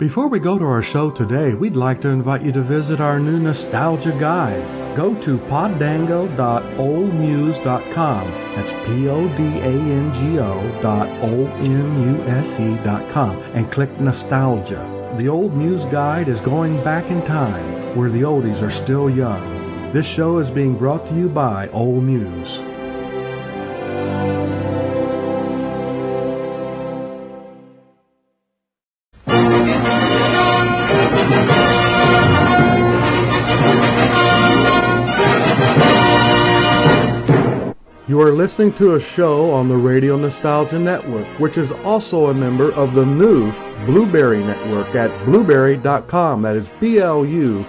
Before we go to our show today, we'd like to invite you to visit our new nostalgia guide. Go to poddango.oldmuse.com. That's poddango.oldmuse.com and click nostalgia. The Old Muse Guide is going back in time, where the oldies are still young. This show is being brought to you by Old Muse. You are listening to a show on the Radio Nostalgia Network, which is also a member of the new Blueberry Network at blueberry.com. That is BLUBRRY.com.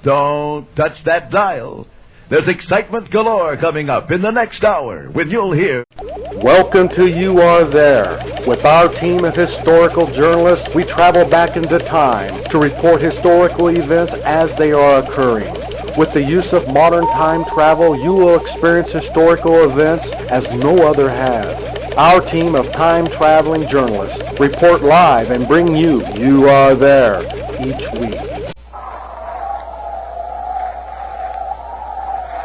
Don't touch that dial. There's excitement galore coming up in the next hour when you'll hear... Welcome to You Are There. With our team of historical journalists, we travel back into time to report historical events as they are occurring. With the use of modern time travel, you will experience historical events as no other has. Our team of time-traveling journalists report live and bring You Are There, each week.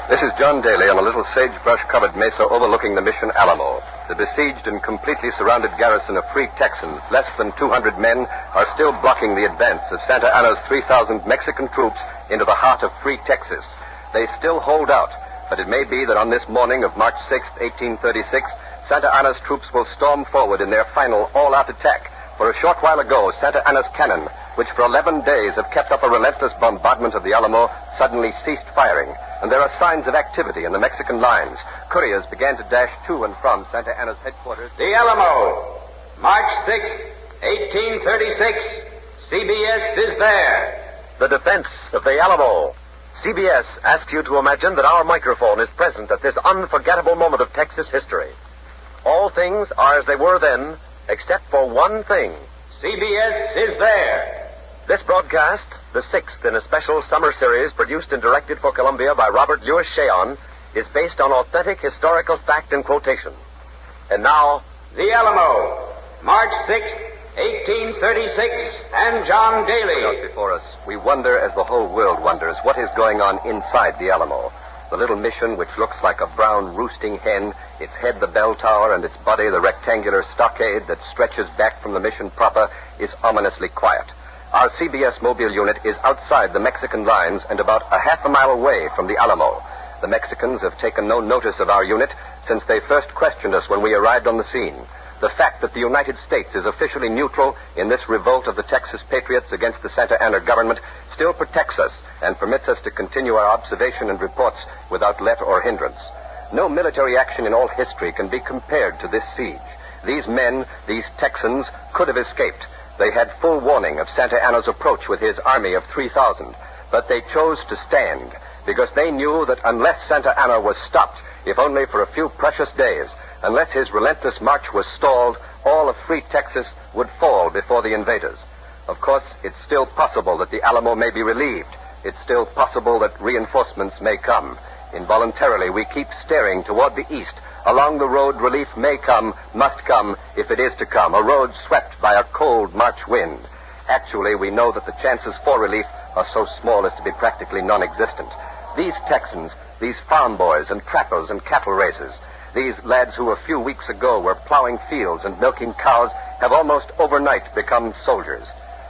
This is John Daly on a little sagebrush-covered mesa overlooking the mission Alamo. The besieged and completely surrounded garrison of Free Texans, less than 200 men, are still blocking the advance of Santa Anna's 3,000 Mexican troops into the heart of Free Texas. They still hold out, but it may be that on this morning of March 6, 1836, Santa Anna's troops will storm forward in their final all-out attack. For a short while ago, Santa Anna's cannon, which for 11 days have kept up a relentless bombardment of the Alamo, suddenly ceased firing. And there are signs of activity in the Mexican lines. Couriers began to dash to and from Santa Anna's headquarters. The Alamo, March 6, 1836. CBS is there. The defense of the Alamo. CBS asks you to imagine that our microphone is present at this unforgettable moment of Texas history. All things are as they were then, except for one thing. CBS is there. This broadcast, the sixth in a special summer series produced and directed for Columbia by Robert Louis Cheon, is based on authentic historical fact and quotation. And now, The Alamo, March 6, 1836, and John Daly. Out before us, we wonder, as the whole world wonders, what is going on inside the Alamo. The little mission, which looks like a brown roosting hen, its head the bell tower, and its body the rectangular stockade that stretches back from the mission proper, is ominously quiet. Our CBS mobile unit is outside the Mexican lines and about a half a mile away from the Alamo. The Mexicans have taken no notice of our unit since they first questioned us when we arrived on the scene. The fact that the United States is officially neutral in this revolt of the Texas patriots against the Santa Anna government still protects us and permits us to continue our observation and reports without let or hindrance. No military action in all history can be compared to this siege. These men, these Texans, could have escaped. They had full warning of Santa Anna's approach with his army of 3,000, but they chose to stand because they knew that unless Santa Anna was stopped, if only for a few precious days, unless his relentless march was stalled, all of Free Texas would fall before the invaders. Of course, it's still possible that the Alamo may be relieved. It's still possible that reinforcements may come. Involuntarily, we keep staring toward the east. Along the road, relief may come, must come, if it is to come, a road swept by a cold March wind. Actually, we know that the chances for relief are so small as to be practically non-existent. These Texans, these farm boys and trappers and cattle raisers, these lads who a few weeks ago were plowing fields and milking cows have almost overnight become soldiers.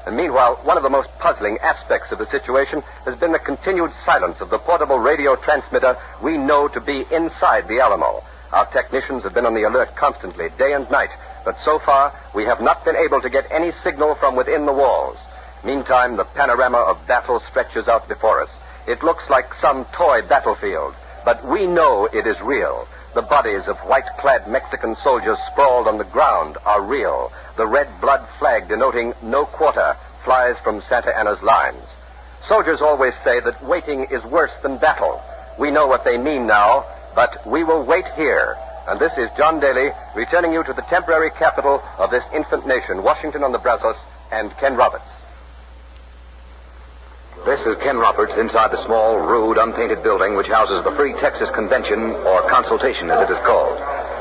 And meanwhile, one of the most puzzling aspects of the situation has been the continued silence of the portable radio transmitter we know to be inside the Alamo. Our technicians have been on the alert constantly, day and night, but so far we have not been able to get any signal from within the walls. Meantime, the panorama of battle stretches out before us. It looks like some toy battlefield, but we know it is real. The bodies of white-clad Mexican soldiers sprawled on the ground are real. The red blood flag denoting no quarter flies from Santa Anna's lines. Soldiers always say that waiting is worse than battle. We know what they mean now, but we will wait here. And this is John Daly, returning you to the temporary capital of this infant nation, Washington on the Brazos, and Ken Roberts. This is Ken Roberts inside the small, rude, unpainted building which houses the Free Texas Convention, or Consultation as it is called.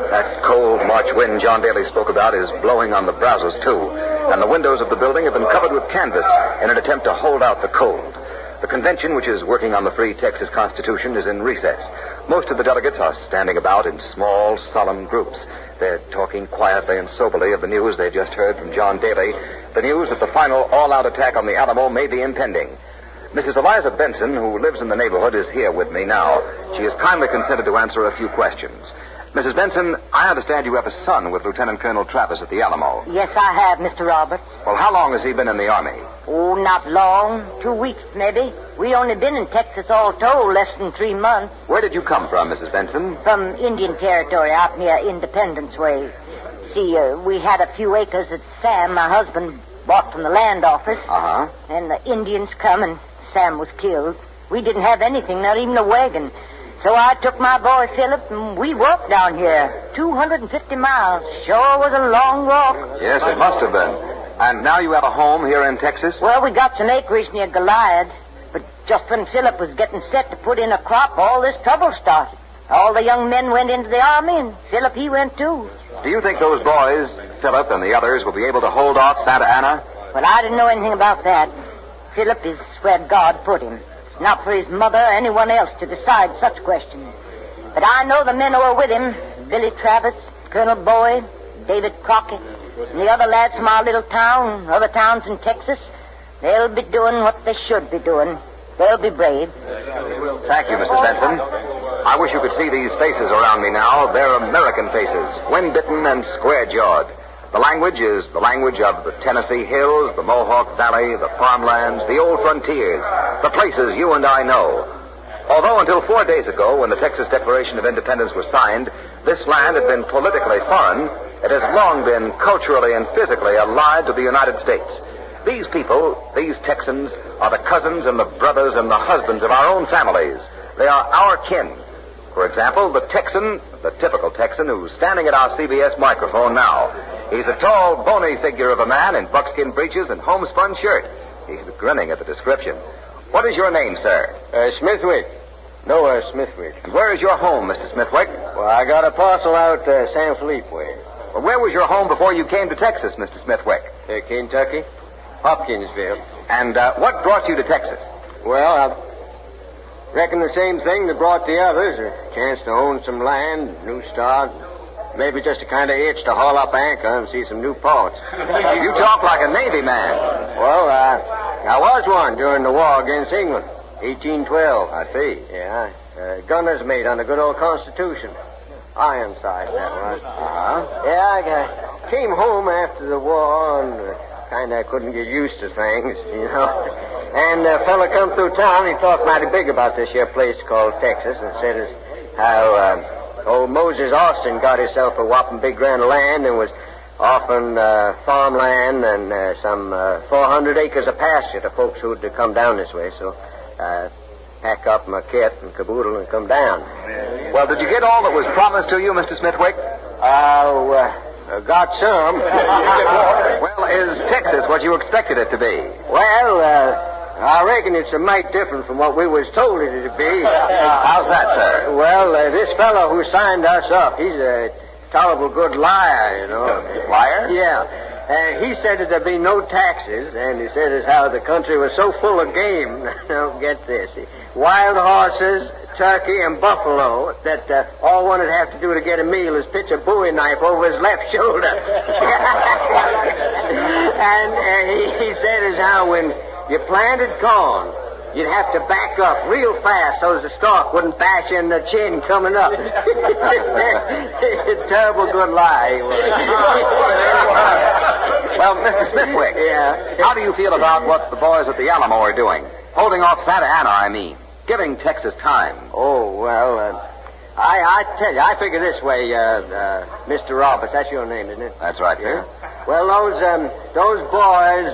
That cold March wind John Daly spoke about is blowing on the browsers, too. And the windows of the building have been covered with canvas in an attempt to hold out the cold. The convention, which is working on the free Texas Constitution, is in recess. Most of the delegates are standing about in small, solemn groups. They're talking quietly and soberly of the news they've just heard from John Daly, the news that the final all-out attack on the Alamo may be impending. Mrs. Eliza Benson, who lives in the neighborhood, is here with me now. She has kindly consented to answer a few questions. Mrs. Benson, I understand you have a son with Lieutenant Colonel Travis at the Alamo. Yes, I have, Mr. Roberts. Well, how long has he been in the Army? Oh, not long. 2 weeks, maybe. We only been in Texas all told less than 3 months. Where did you come from, Mrs. Benson? From Indian Territory out near Independence Way. See, we had a few acres that Sam, my husband, bought from the land office. Uh-huh. And the Indians come and Sam was killed. We didn't have anything, not even a wagon. So I took my boy Philip and we walked down here. 250 miles. Sure was a long walk. Yes, it must have been. And now you have a home here in Texas? Well, we got some acreage near Goliad. But just when Philip was getting set to put in a crop, all this trouble started. All the young men went into the army, and Philip, he went too. Do you think those boys, Philip and the others, will be able to hold off Santa Anna? Well, I didn't know anything about that. Philip is where God put him. It's not for his mother or anyone else to decide such questions. But I know the men who are with him, Billy Travis, Colonel Boyd, David Crockett, and the other lads from our little town, other towns in Texas. They'll be doing what they should be doing. They'll be brave. Thank you, Mrs. Benson. I wish you could see these faces around me now. They're American faces, wind-bitten and square-jawed. The language is the language of the Tennessee hills, the Mohawk Valley, the farmlands, the old frontiers, the places you and I know. Although until 4 days ago, when the Texas Declaration of Independence was signed, this land had been politically foreign, it has long been culturally and physically allied to the United States. These people, these Texans, are the cousins and the brothers and the husbands of our own families. They are our kin. For example, the Texan, the typical Texan who's standing at our CBS microphone now. He's a tall, bony figure of a man in buckskin breeches and homespun shirt. He's grinning at the description. What is your name, sir? Smithwick. Noah Smithwick. And where is your home, Mr. Smithwick? Well, I got a parcel out San Felipe way. Well, where was your home before you came to Texas, Mr. Smithwick? Kentucky. Hopkinsville. And what brought you to Texas? Well, I reckon the same thing that brought the others. A chance to own some land, new start. Maybe just a kind of itch to haul up anchor and see some new ports. You talk like a Navy man. Well, I was one during the war against England. 1812. I see. Yeah, gunner's mate on the good old Constitution. Ironside, that was. Uh-huh. Yeah, I came home after the war and kind of couldn't get used to things, you know. And a fella come through town, he talked mighty big about this here place called Texas and said as how old Moses Austin got himself a whopping big grand of land and was offering farmland and some 400 acres of pasture to folks who'd come down this way. So pack up my kit and caboodle and come down. Well, did you get all that was promised to you, Mr. Smithwick? Got some. Well, is Texas what you expected it to be? Well, I reckon it's a mite different from what we was told it to be. How's that, sir? Well, this fellow who signed us up, he's a tolerable good liar, you know. Liar? Yeah. He said that there'd be no taxes, and he said as how the country was so full of game. Now, get this. Wild horses, turkey, and buffalo, that all one would have to do to get a meal is pitch a bowie knife over his left shoulder. And he said as how when you planted corn, you'd have to back up real fast so as the stalk wouldn't bash in the chin coming up. Terrible good lie. Well, Mr. Smithwick, how do you feel about what the boys at the Alamo are doing? Holding off Santa Anna, I mean. Giving Texas time. Oh, well, I tell you, I figure this way, Mr. Roberts. That's your name, isn't it? That's right, sir. Well, those boys,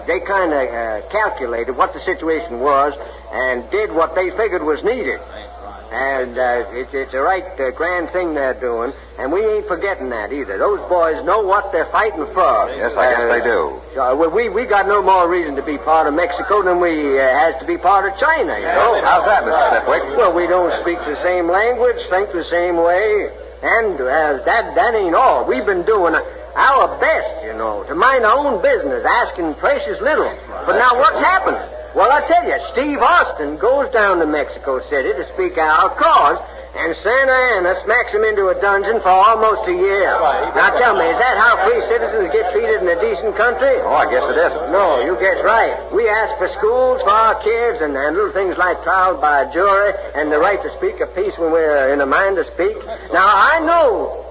they kind of calculated what the situation was and did what they figured was needed. And it's a right grand thing they're doing, and we ain't forgetting that either. Those boys know what they're fighting for. Yes, I guess they do. Well, we got no more reason to be part of Mexico than we has to be part of China, you know. How's that, Mr. Smithwick? Well, we don't speak the same language, think the same way. And that ain't all. We've been doing our best, to mind our own business, asking precious little. But now what's happened? Well, I tell you, Steve Austin goes down to Mexico City to speak our cause, and Santa Anna smacks him into a dungeon for almost a year. Now tell me, is that how free citizens get treated in a decent country? Oh, I guess it isn't. No, you guess right. We ask for schools for our kids and little things like trial by jury and the right to speak a piece when we're in a mind to speak. Now, I know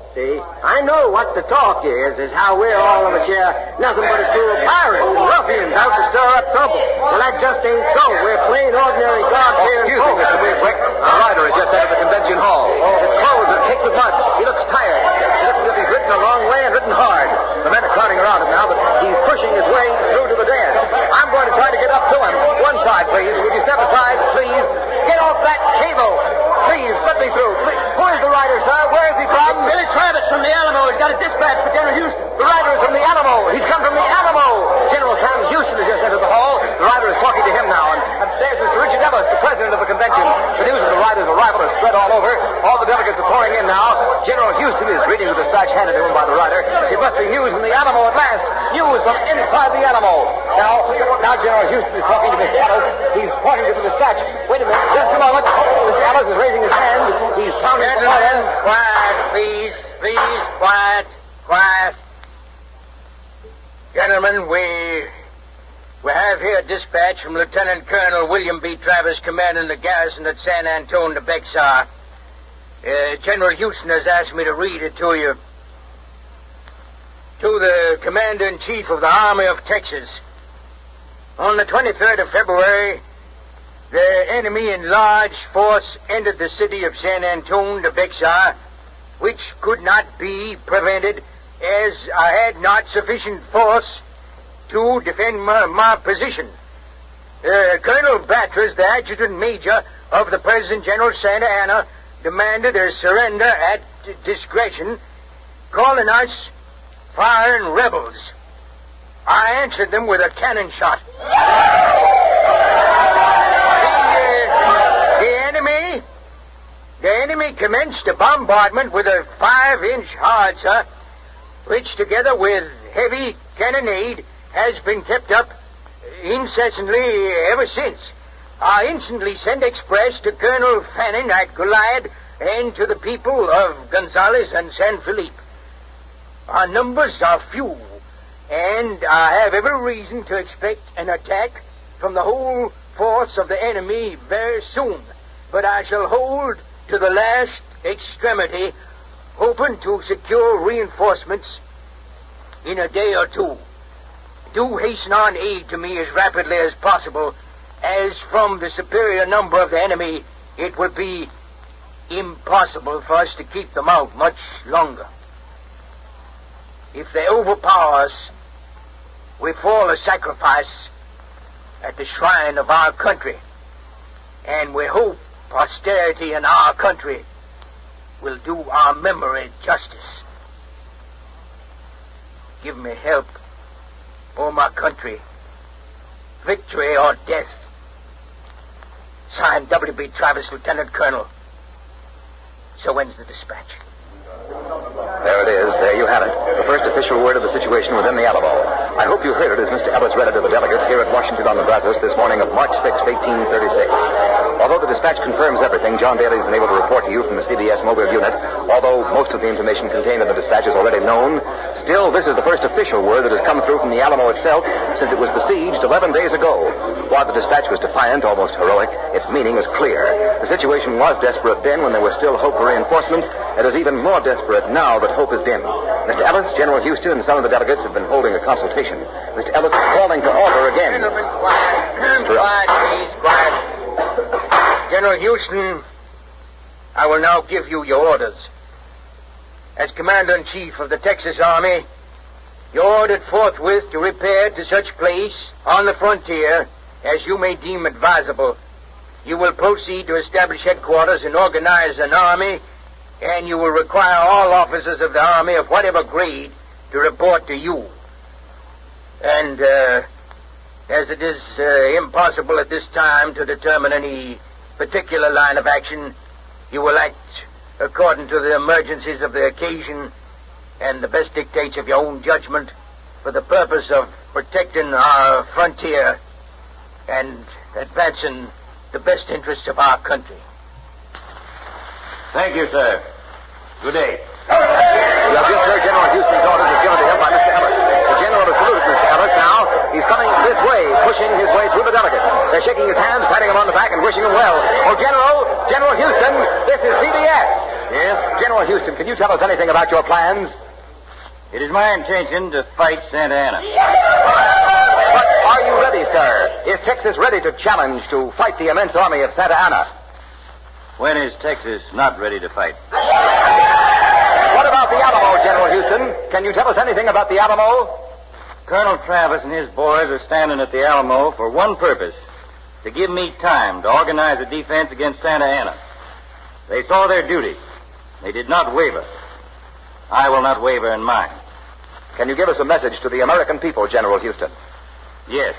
what the talk is how we're all of us here nothing but a crew of pirates and ruffians out to stir up trouble. Well, that just ain't so. We're plain ordinary God-fearing Excuse me, folks. Mr. Weaver. A rider has just entered the convention hall. His clothes are caked with mud. He looks tired. He looks as if he's ridden a long way and ridden hard. The men are crowding around him now, but he's pushing his way through to the desk. I'm going to try to get up to him. One side, please. Would you step aside, please? Get off that cable. Please, let me through. Please. Who is the rider, sir? Where is he from? Billy Travis from the Alamo. He's got a dispatch for General Houston. The rider is from the Alamo. He's come from the Alamo. General Sam Houston has just entered the hall. The rider is talking to him now. And there's Mr. Richard Ellis, the president of the convention. The news of the rider's arrival is spread all over. All the delegates are pouring in now. General Houston is reading the dispatch handed to him by the rider. It must be news from the Alamo at last. News from inside the Alamo. Now General Houston is talking to Mr. Ellis. He's pointing to the dispatch. Wait a minute. Just a moment. Mr. Ellis is raising his hand. He's pounding the button. Quiet, please. Please, quiet. Quiet. Gentlemen, we have here a dispatch from Lieutenant Colonel William B. Travis, commanding the garrison at San Antone de Bexar. General Houston has asked me to read it to you. To the Commander-in-Chief of the Army of Texas. On the 23rd of February, the enemy in large force entered the city of San Antone de Bexar, which could not be prevented, as I had not sufficient force to defend my position. Colonel Batters, the adjutant major of the President General Santa Anna, demanded a surrender at discretion, calling us firing rebels. I answered them with a cannon shot. The enemy commenced a bombardment with a 5-inch howitzer, which, together with heavy cannonade, has been kept up incessantly ever since. I instantly sent express to Colonel Fannin at Goliad and to the people of Gonzales and San Felipe. Our numbers are few, and I have every reason to expect an attack from the whole force of the enemy very soon. But I shall hold to the last extremity, hoping to secure reinforcements in a day or two. Do hasten on aid to me as rapidly as possible, as from the superior number of the enemy, it would be impossible for us to keep them out much longer. If they overpower us, we fall a sacrifice at the shrine of our country, and we hope posterity in our country will do our memory justice. Give me help, O my country, victory or death. Signed, W.B. Travis, Lieutenant Colonel. So ends the dispatch. There it is. There you have it. The first official word of the situation within the Alamo. I hope you heard it as Mr. Ellis read it to the delegates here at Washington on the Brazos this morning of March 6, 1836. Although the dispatch confirms everything, John Daly has been able to report to you from the CBS mobile unit. Although most of the information contained in the dispatch is already known, still this is the first official word that has come through from the Alamo itself since it was besieged 11 days ago. While the dispatch was defiant, almost heroic, its meaning is clear. The situation was desperate then when there was still hope for reinforcements. It is even more desperate now that hope is dim. Mr. Ellis, General Houston, and some of the delegates have been holding a consultation. Mr. Ellis is calling to order again. Gentlemen, quiet. Quiet, please, quiet. General Houston, I will now give you your orders. As Commander-in-Chief of the Texas Army, you're ordered forthwith to repair to such place on the frontier as you may deem advisable. You will proceed to establish headquarters and organize an army, and you will require all officers of the Army of whatever grade to report to you. And, as it is impossible at this time to determine any particular line of action, you will act according to the emergencies of the occasion and the best dictates of your own judgment, for the purpose of protecting our frontier and advancing the best interests of our country. Thank you, sir. Good day. You have just heard General Houston's orders as given to him by Mr. Ellis. The general has saluted Mr. Ellis now. He's coming this way, pushing his way through the delegates. They're shaking his hands, patting him on the back, and wishing him well. Oh, General Houston, this is CBS. Yes? General Houston, can you tell us anything about your plans? It is my intention to fight Santa Anna. But are you ready, sir? Is Texas ready to challenge, to fight the immense army of Santa Anna? When is Texas not ready to fight? What about the Alamo, General Houston? Can you tell us anything about the Alamo? Colonel Travis and his boys are standing at the Alamo for one purpose, to give me time to organize a defense against Santa Anna. They saw their duty. They did not waver. I will not waver in mine. Can you give us a message to the American people, General Houston? Yes.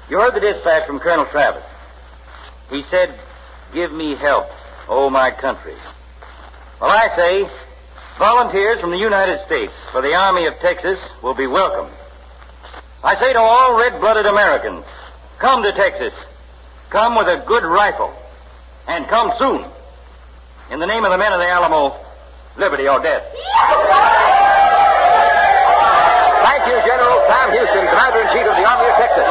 You heard the dispatch from Colonel Travis. He said, "Give me help, oh my country." Well, I say, volunteers from the United States for the Army of Texas will be welcome. I say to all red-blooded Americans, come to Texas. Come with a good rifle. And come soon. In the name of the men of the Alamo, liberty or death. Thank you, General Sam Houston, Commander-in-Chief of the Army of Texas.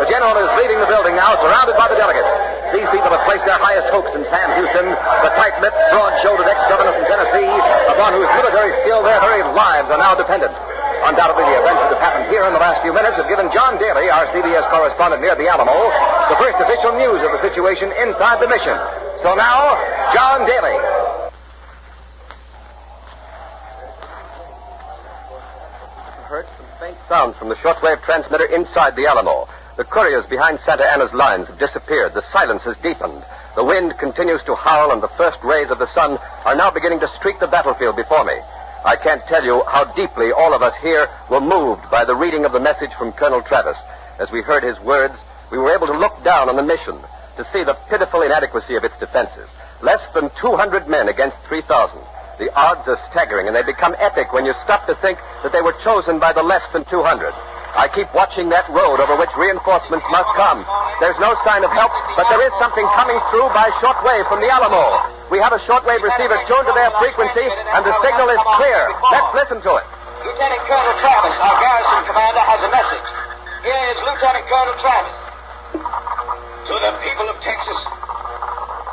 The General is leaving the building now, surrounded by the delegates. These people have placed their highest hopes in Sam Houston, the tight-lipped, broad-shouldered ex-governor from Tennessee, upon whose military skill their very lives are now dependent. Undoubtedly, the events that have happened here in the last few minutes have given John Daly, our CBS correspondent near the Alamo, the first official news of the situation inside the mission. So now, John Daly. Heard some faint sounds from the shortwave transmitter inside the Alamo. The couriers behind Santa Anna's lines have disappeared. The silence has deepened. The wind continues to howl, and the first rays of the sun are now beginning to streak the battlefield before me. I can't tell you how deeply all of us here were moved by the reading of the message from Colonel Travis. As we heard his words, we were able to look down on the mission to see the pitiful inadequacy of its defenses. Less than 200 men against 3,000. The odds are staggering, and they become epic when you stop to think that they were chosen by the less than 200. I keep watching that road over which reinforcements must come. There's no sign of help, but there is something coming through by shortwave from the Alamo. We have a shortwave receiver tuned to their frequency, and the signal is clear. Let's listen to it. Lieutenant Colonel Travis, our garrison commander, has a message. Here is Lieutenant Colonel Travis. To the people of Texas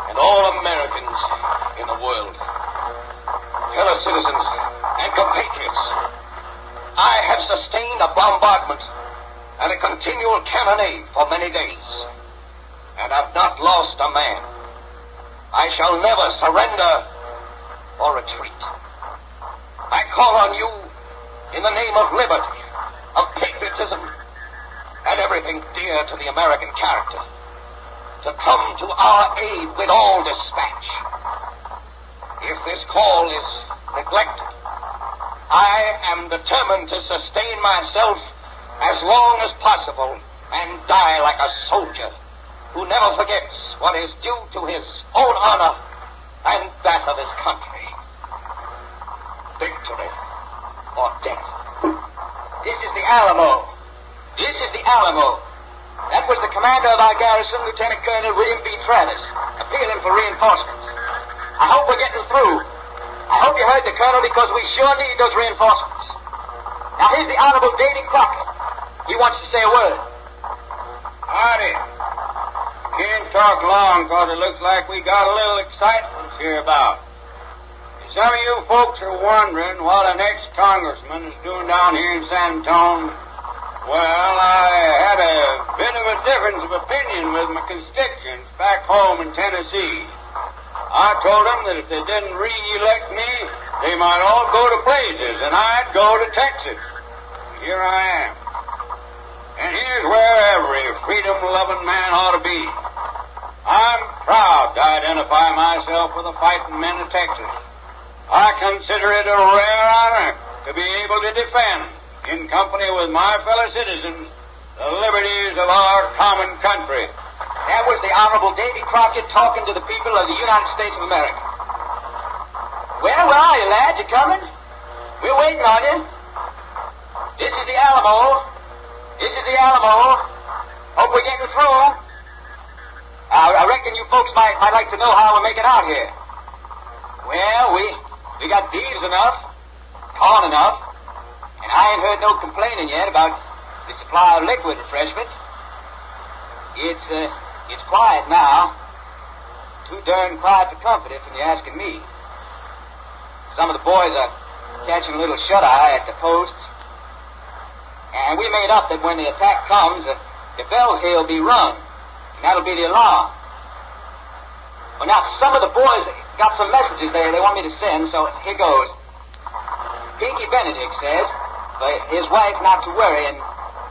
and all Americans in the world, fellow citizens and compatriots, I have sustained a bombardment and a continual cannonade for many days, and have not lost a man. I shall never surrender or retreat. I call on you in the name of liberty, of patriotism, and everything dear to the American character, to come to our aid with all dispatch. If this call is neglected, I am determined to sustain myself as long as possible and die like a soldier who never forgets what is due to his own honor and that of his country. Victory or death. This is the Alamo. This is the Alamo. That was the commander of our garrison, Lieutenant Colonel William B. Travis, appealing for reinforcements. I hope we're getting through. I hope you heard the colonel, because we sure need those reinforcements. Now, here's the Honorable Davy Crockett. He wants to say a word. Howdy. Can't talk long, because it looks like we got a little excitement here about. Some of you folks are wondering what an ex-congressman is doing down here in San Antonio. Well, I had a bit of a difference of opinion with my constituents back home in Tennessee. I told them that if they didn't re-elect me, they might all go to places, and I'd go to Texas. Here I am. And here's where every freedom-loving man ought to be. I'm proud to identify myself with the fighting men of Texas. I consider it a rare honor to be able to defend, in company with my fellow citizens, the liberties of our common country. That was the Honorable Davy Crockett talking to the people of the United States of America. Well, where are you, lad? You coming? We're waiting on you. This is the Alamo. This is the Alamo. Hope we're getting through. I reckon you folks might like to know how we're making out here. Well, we got thieves enough, corn enough, and I ain't heard no complaining yet about the supply of liquid refreshments. It's quiet now. Too darn quiet for comfort, if you're asking me. Some of the boys are catching a little shut-eye at the posts. And we made up that when the attack comes, the bells here will be rung. And that'll be the alarm. Well, now, some of the boys got some messages there they want me to send, so here goes. Pinky Benedict says for his wife not to worry, and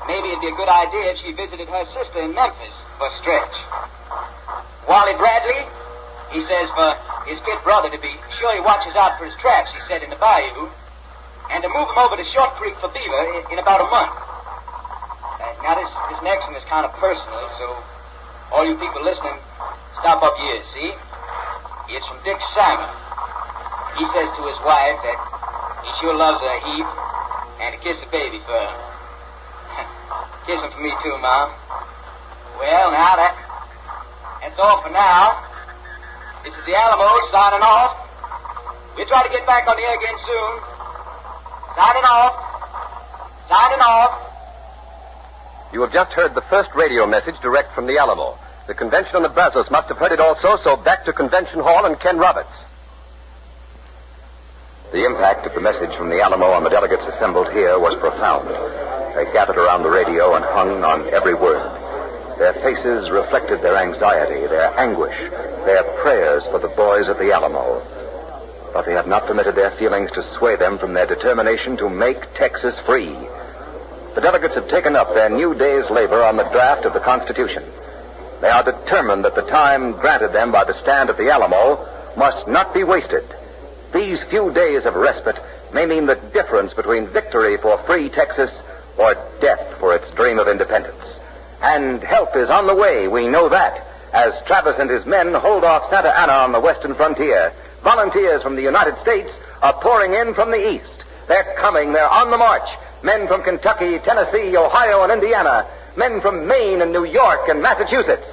maybe it'd be a good idea if she visited her sister in Memphis for a stretch. Wally Bradley, he says for his kid brother to be sure he watches out for his traps, he said, in the bayou, and to move him over to Short Creek for beaver in about a month. Now, this next one is kind of personal, so all you people listening, stop up your ears, see? It's from Dick Simon. He says to his wife that he sure loves her a heap, and to kiss the baby for her. Kiss him for me, too, Mom. Well, now, that's all for now. This is the Alamo signing off. We'll try to get back on the air again soon. Signing off. Signing off. You have just heard the first radio message direct from the Alamo. The convention on the Brazos must have heard it also, so back to Convention Hall and Ken Roberts. The impact of the message from the Alamo on the delegates assembled here was profound. They gathered around the radio and hung on every word. Their faces reflected their anxiety, their anguish, their prayers for the boys at the Alamo. But they had not permitted their feelings to sway them from their determination to make Texas free. The delegates have taken up their new day's labor on the draft of the Constitution. They are determined that the time granted them by the stand at the Alamo must not be wasted. These few days of respite may mean the difference between victory for free Texas or death for its dream of independence. And help is on the way, we know that. As Travis and his men hold off Santa Ana on the western frontier, volunteers from the United States are pouring in from the east. They're coming, they're on the march. Men from Kentucky, Tennessee, Ohio, and Indiana. Men from Maine and New York and Massachusetts.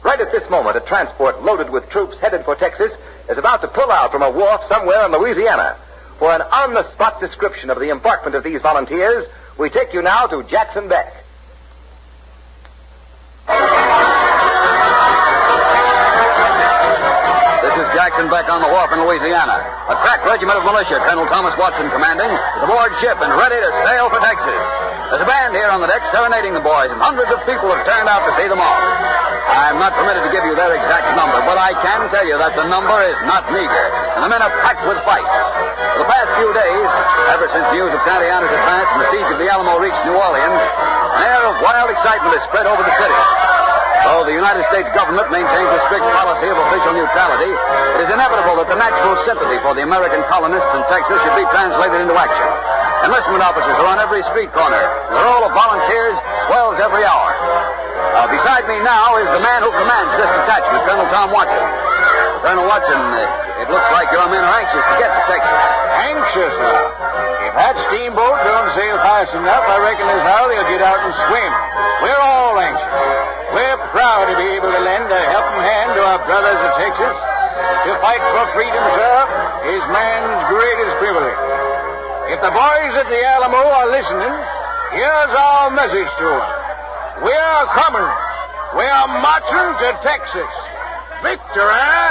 Right at this moment, a transport loaded with troops headed for Texas is about to pull out from a wharf somewhere in Louisiana. For an on-the-spot description of the embarkment of these volunteers, we take you now to Jackson Beck. This is Jackson Beck on the wharf in Louisiana. A crack regiment of militia, Colonel Thomas Watson commanding, is aboard ship and ready to sail for Texas. There's a band here on the deck serenading the boys, and hundreds of people have turned out to see them off. I'm not permitted to give you their exact number, but I can tell you that the number is not meager, and the men are packed with fight. For the past few days, ever since news of Santa Anna's advance and the siege of the Alamo reached New Orleans, an air of wild excitement has spread over the city. Though the United States government maintains a strict policy of official neutrality, it is inevitable that the natural sympathy for the American colonists in Texas should be translated into action. Enlistment officers are on every street corner. The roll of volunteers swells every hour. Beside me now is the man who commands this detachment, Colonel Tom Watson. Colonel Watson, it looks like your men are anxious to get to Texas. Anxious, huh? If that steamboat don't sail fast enough, I reckon this hour they'll get out and swim. We're all anxious. We're proud to be able to lend a helping hand to our brothers of Texas. To fight for freedom, sir, is man's greatest privilege. If the boys at the Alamo are listening, here's our message to them. We are coming. We are marching to Texas. Victory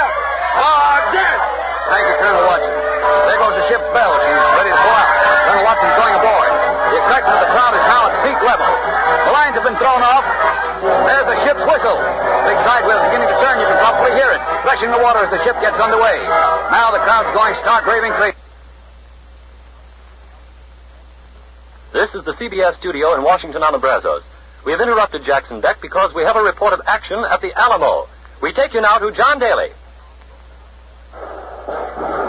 or death. Thank you, Colonel Watson. There goes the ship's bell. She's ready to pull out. Colonel Watson's going aboard. The excitement of the crowd is now at peak level. The lines have been thrown off. There's the ship's whistle. Big side wheel is beginning to turn. You can probably hear it, threshing the water as the ship gets underway. Now the crowd's going stark raving crazy. This is the CBS studio in Washington on the Brazos. We have interrupted Jackson Beck because we have a report of action at the Alamo. We take you now to John Daly.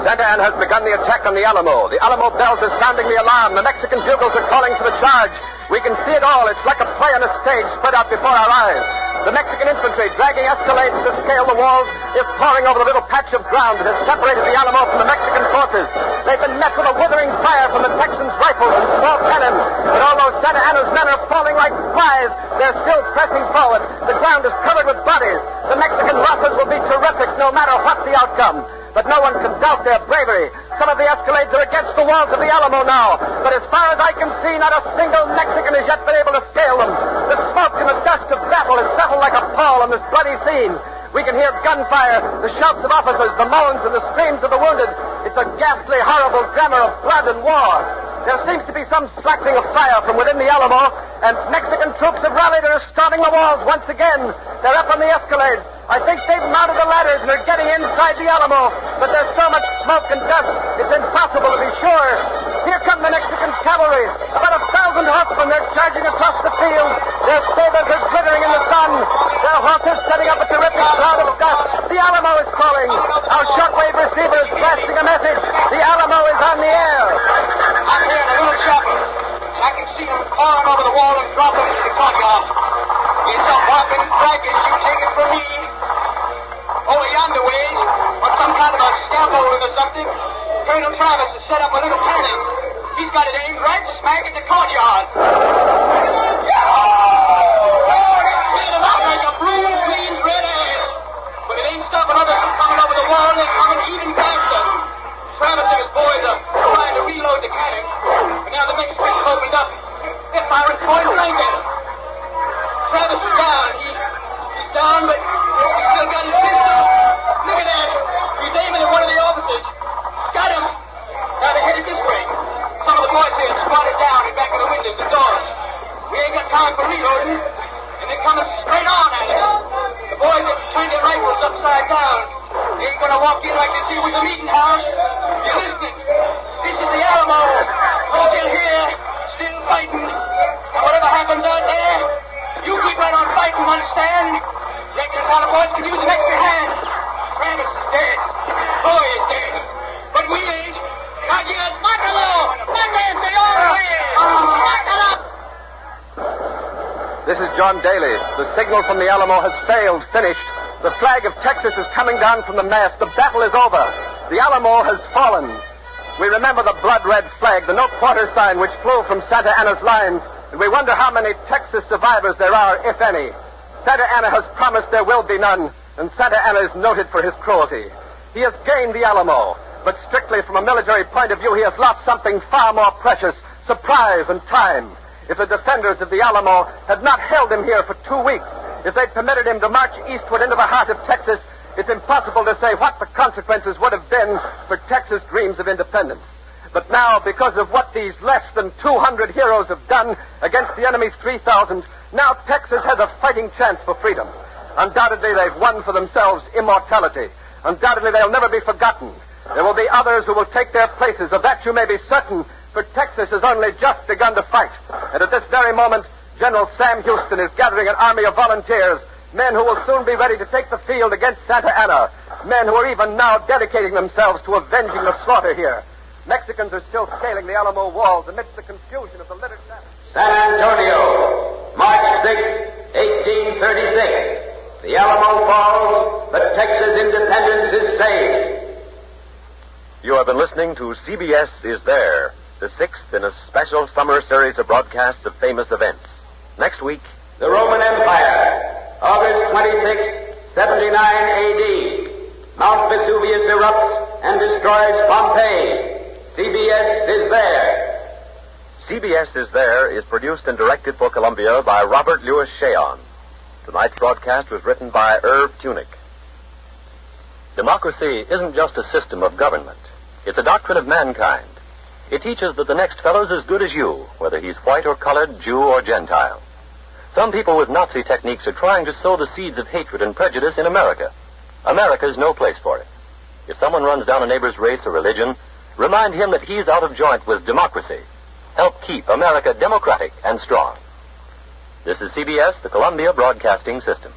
Santa Anna has begun the attack on the Alamo. The Alamo bells are sounding the alarm. The Mexican bugles are calling for the charge. We can see it all. It's like a play on a stage spread out before our eyes. The Mexican infantry, dragging escalades to scale the walls, is pouring over the little patch of ground that has separated the Alamo from the Mexican forces. They've been met with a withering fire from the Texans' rifles and small cannon. But although Santa Anna's men are falling like flies, they're still pressing forward. The ground is covered with bodies. The Mexican losses will be terrific no matter what the outcome. But no one can doubt their bravery. Some of the escalades are against the walls of the Alamo now. But as far as I can see, not a single Mexican has yet been able to scale them. The smoke and the dust of battle has settled like a pall on this bloody scene. We can hear gunfire, the shouts of officers, the moans and the screams of the wounded. It's a ghastly, horrible glamour of blood and war. There seems to be some slackening of fire from within the Alamo, and Mexican troops have rallied and are storming the walls once again. They're up on the escalades. I think they've mounted the ladders and are getting inside the Alamo, but there's so much smoke and dust, it's impossible to be sure. Here come the Mexican cavalry. About 1,000 horsemen, they're charging across the field. Their sabers are glittering in the sun. Their horses setting up a terrific cloud of dust. The Alamo is calling. Our shortwave receiver is blasting a message. The Alamo is on the air. I'm here in a little chapel. I can see them pouring over the wall and dropping into the courtyard. It's a whopping fracas, you take it from me. Over yonder way, on some kind of a scaffolding or something, Colonel Travis has set up a little cannon. He's got it aimed right smack at the courtyard. Like a blue queen's red ass. But it ain't stopping others from coming over the wall, they're coming even faster. Travis and his boys are trying to reload the cannon. But now the Mexicans have opened up. They're firing point blank at him. Travis is down. He's down, but he's still got his pistol. Look at that. He's aiming at one of the officers. Got him. Now they're headed this way. Some of the boys here squatted down in back of the windows and doors. We ain't got time for reloading. And they're coming straight on at us. The boys have turned their rifles upside down. They ain't gonna walk in like this here was a meeting house. You're listening. This is the Alamo. Folks in here, still fighting. And whatever happens out there, you keep right on fighting, understand? Reckon a lot of boys could use an extra hand. Travis is dead. Boy is dead. But we ain't. Not yet. Mátalo! Mátense, Mátalo! This is John Daly. The signal from the Alamo has failed, finished. The flag of Texas is coming down from the mast. The battle is over. The Alamo has fallen. We remember the blood-red flag, the no quarter sign which flew from Santa Anna's lines, and we wonder how many Texas survivors there are, if any. Santa Anna has promised there will be none, and Santa Anna is noted for his cruelty. He has gained the Alamo, but strictly from a military point of view, he has lost something far more precious, surprise and time. If the defenders of the Alamo had not held him here for 2 weeks, if they'd permitted him to march eastward into the heart of Texas, it's impossible to say what the consequences would have been for Texas' dreams of independence. But now, because of what these less than 200 heroes have done against the enemy's 3,000, now Texas has a fighting chance for freedom. Undoubtedly, they've won for themselves immortality. Undoubtedly, they'll never be forgotten. There will be others who will take their places. Of that you may be certain, for Texas has only just begun to fight. And at this very moment, General Sam Houston is gathering an army of volunteers, men who will soon be ready to take the field against Santa Anna, men who are even now dedicating themselves to avenging the slaughter here. Mexicans are still scaling the Alamo walls amidst the confusion of the littered battle. San Antonio, March 6, 1836. The Alamo falls, but Texas independence is saved. You have been listening to CBS Is There, the sixth in a special summer series of broadcasts of famous events. Next week, the Roman Empire, August 26, 79 A.D. Mount Vesuvius erupts and destroys Pompeii. CBS Is There. CBS Is There is produced and directed for Columbia by Robert Louis Cheon. Tonight's broadcast was written by Irv Tunick. Democracy isn't just a system of government. It's a doctrine of mankind. It teaches that the next fellow's as good as you, whether he's white or colored, Jew or Gentile. Some people with Nazi techniques are trying to sow the seeds of hatred and prejudice in America. America's no place for it. If someone runs down a neighbor's race or religion, remind him that he's out of joint with democracy. Help keep America democratic and strong. This is CBS, the Columbia Broadcasting System.